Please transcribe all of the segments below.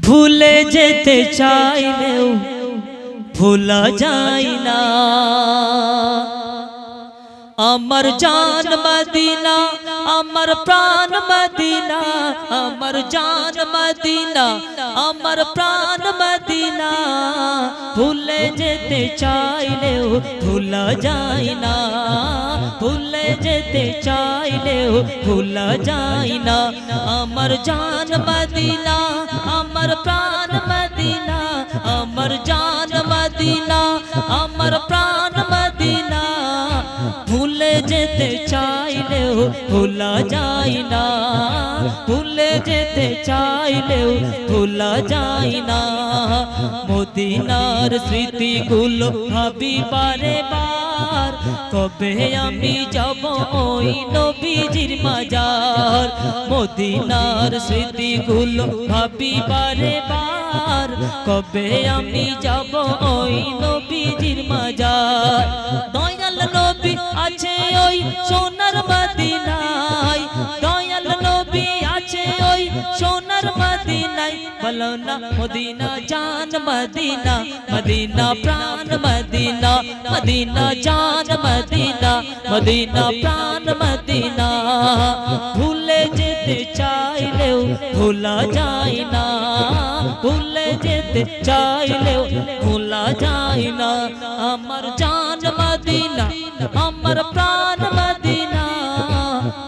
ভুলে যেতে চাইলেও ভোলা যায় না। আমার জান মদিনা, আমার প্রাণ মদিনা, আমার জান মদিনা, আমার প্রাণ মদিনা। ভুলে যেতে চাইলেও ভোলা যায় না, ভুলে যেতে চাইলেও ভোলা যায় না। আমার জান মদিনা, আমার প্রাণ মদিনা, আমার জান মদিনা, আমার প্রাণ মদিনা। ভুলে যেতে চাইলেও ভোলা যায় না, ভুলে যেতে চাইলেও ভোলা যায় না। মদিনার স্মৃতিগুলো ভাবি বারে বার, কবে আমি যাব ওই নবীজির মাজার। মদিনার স্মৃতিগুলো ভাবি বারে বার, কবে আমি যাব ওই নবীজির মাজার। দয়াল নবী আছে ওই সোনার মদিনায়, দয়াল নবী আছে ওই সোনার মদিনায়। বলো না মদিনা জান মদিনা, মদিনা প্রাণ মদিনা, মদিনা জান মদিনা, মদিনা প্রাণ মদিনা। ভুলে যেতে চাইলেও ভোলা যায় না, ভুলে যেতে চাইলেও ভোলা যায় না। আমার জান মদিনা, আমার প্রাণ মদিনা।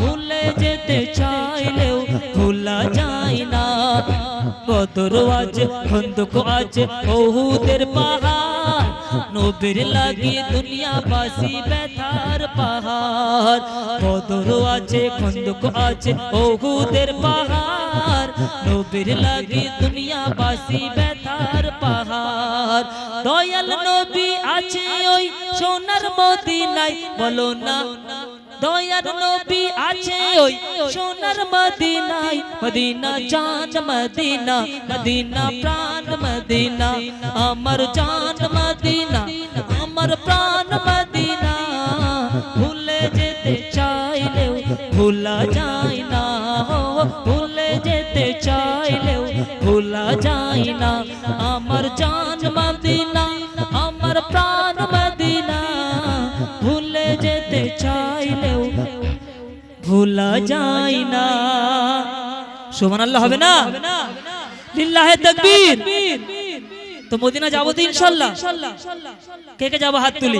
ভুলে যেতে চাইলেও ভোলা যায় না। বদর আছে, খন্দক আছে, ওহুদের পাহাড়, নবীর লাগি দুনিয়াবাসী ব্যথার পাহাড়। বদর আছে, খন্দক আছে, ওহুদের পাহাড়, নবীর লাগি দুনিয়াবাসী ব্যথার পাহাড়। দয়াল নবী আছে ওই সোনার মদিনায়। বলো না দয়াল নবী আছে ওই সোনার মদিনায়। মদিনা জান মদিনা, মদিনা প্রাণ মদিনা, আমার জান মদিনা, আমার প্রাণ মদিনা। ভুলে যেতে চাইলেও ভোলা যায় না, ভুলে যেতে চাইলেও ভোলা যায় না। আমার জান মদিনা, আমার প্রাণ মদিনা। ভুলে যেতে চাইলেও ভোলা যায় না। সুবহানাল্লাহ হবে না? লিল্লাহে তাকবীর। তো মদিনা যাবো তো ইনশাআল্লাহ। কে কে যাবো হাত তুলি।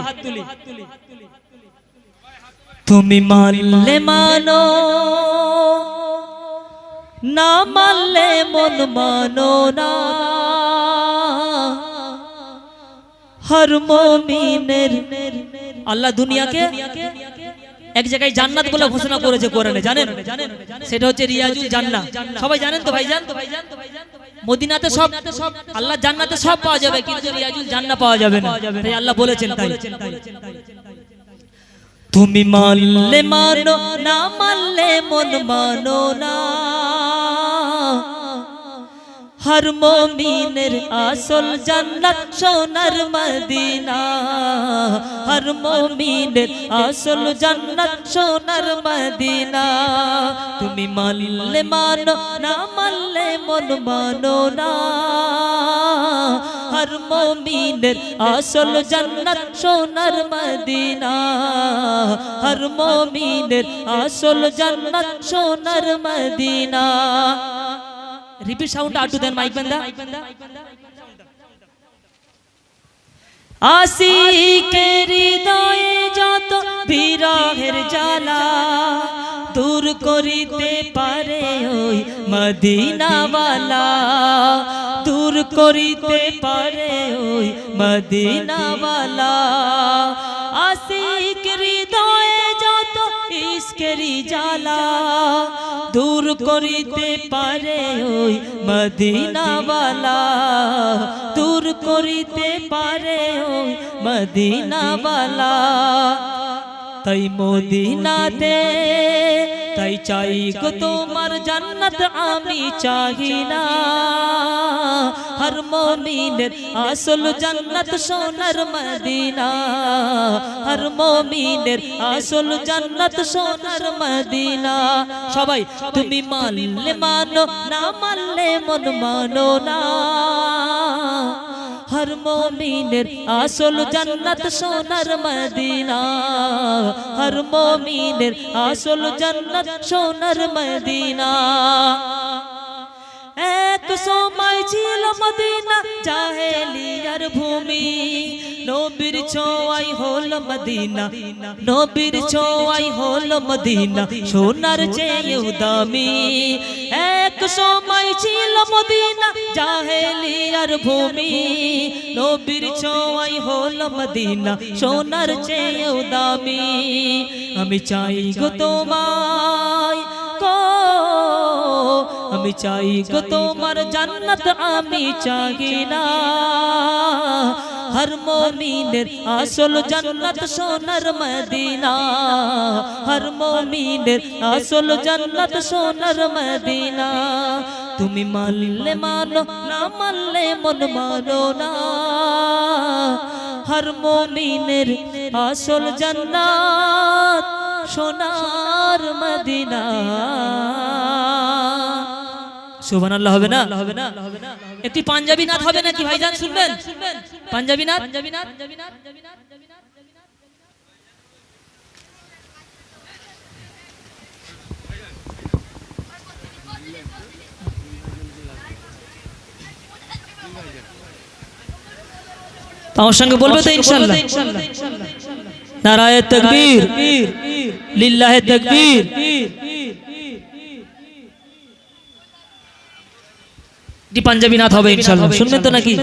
তুমি মানলে মানো, না মানলে মন মানো না। হর মুমিনের আল্লাহ দুনিয়াকে এক জায়গায় জান্নাত বলে ঘোষণা করেছে কোরআনে, জানেন? সেটা হচ্ছে রিয়াজুল জান্নাহ। সবাই জানেন তো ভাইজান? মদিনাতে সব আল্লাহ জান্নাতে সব পাওয়া যাবে, কিন্তু রিয়াজুল জান্নাহ পাওয়া যাবে না। তাই আল্লাহ বলেছেন তাই। তুমি মানলে মানো, না মানলে মন মানো না। হর মুমিনের আসল জান্নাত সোনার মদিনা, হর মুমিনের আসল জান্নাত সোনার মদিনা। তুমি মানলে মানো, না মানলে মন মানো না। হর মুমিনের আসল জান্নাত সোনার মদিনা, হর মুমিনের আসল জান্নাত সোনার মদিনা। রিপিট সাউন্ড আটু দেন মাইক বান্দা। আশিকের হৃদয়ে যত বিরহের জ্বালা, দূর করিতে পারে ওই মদিনাওয়ালা, দূর করিতে পারে ওই মদিনাওয়ালা। আশিকের হৃদয়ে যত ইশকেরি জ্বালা, দূর করিতে পারে ওই মদিনাওয়ালা, দূর করিতে পারে ওই মদিনাওয়ালা। তাই মদিনাতে, তাই চাই গো তোমার জান্নাত আমি চাহি না। हर मोमिनेर आसल जन्नत सोनार मदीना हर मोमिनेर आसल जन्नत सोनार मदीना सबाई तुमी मानले मानो ना मानले मन मानो ना हर मोमिनेर आसल जन्नत सोनार मदीना हर मोमिनेर आसल जन्नत सोनार मदीना एक समय छिलो मदीना জাহেলিয়ার ভূমি নবীর ছোঁয়ায় হলো মদিনা নবীর ছোঁয়ায় হলো মদিনা সোনার চেয়েও দামি এক সময় ছিল মদিনা জাহেলিয়ার ভূমি নবীর ছোঁয়ায় হলো মদিনা সোনার চেয়েও দামি আমি চাই গো তোমায় আমি চাই গো তোমার জান্নাত আমি চাই না हर मोमिनेर आसल जन्नत सोनार मदीना हर मोमिनेर आसल जन्नत सोनार मदीना तुमी मानले मानो ना मानले मन मानो ना हर मोमिनेर आसल जन्नत सोनार मदीना সুবহানাল্লাহ হবে না একটি পাঞ্জাবি নাত হবে নাকি ভাইজান শুনবেন পাঞ্জাবি নাত তো আমার সঙ্গে বলবে তো ইনশাআল্লাহ নারায়ে তাকবীর লিল্লাহি তাকবীর পাঞ্জাবি নাথ হবে ইনশাআল্লাহ শুনবেন তো নাকি